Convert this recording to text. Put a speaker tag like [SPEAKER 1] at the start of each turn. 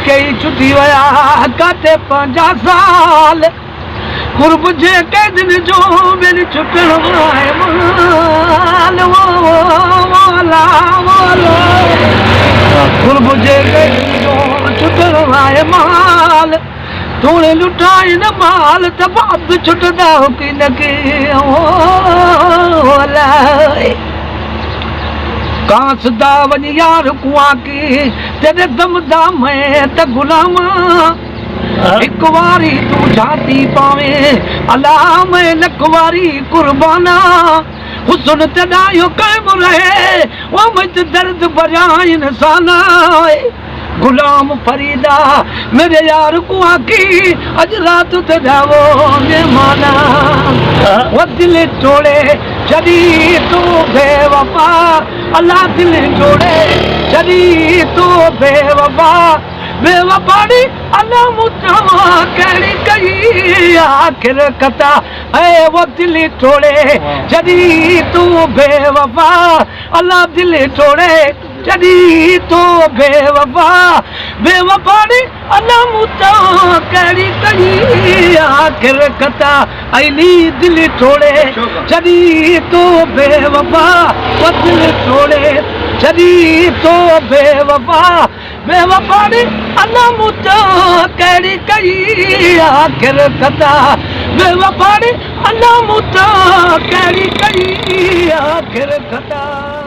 [SPEAKER 1] कई छुटी वया काटे 50 साल कुर्ब जे के दिन जो मेरी छुटण वाए माल वाला कुर्ब जे के दिन जो छुटण वाए माल तूने लुटाए न माल त बाप छुटदा हो कि न के कांसदा वञ यार कुआ की तेरे दमदा मैं त गुलामा एक वारी तू जाती पावे अला मैं लखवारी कुर्बाना हुस्न तेरा यो कायम रहे वो मुझ दर्द भरा इंसाना गुलाम फरीदा मेरे यार को आकी अज रात तेरा वो मेहमाना वो दिल तोड़े जदी तू बेवफा अल्लाह दिल तोड़े जदी तू बेवफा बेवफाड़ी अल्लाह मुझवा कड़ी कई आखिर कथा है वो दिल तोड़े जदी तू बेवफा अल्लाह दिल तोड़े जदी तू बेवफा बेवफाड़ी अल्लाह मुझवा कड़ी कई आखिर कथा अली दिल तोड़े जदी तू बेवफा वो दिल तोड़े जदी तू बेवफा बेवफाड़ी अल्लाह मुझा कड़ी कई आखिर कथा बेवफाड़ी अल्लाह मुझा कड़ी कई आखिर कथा।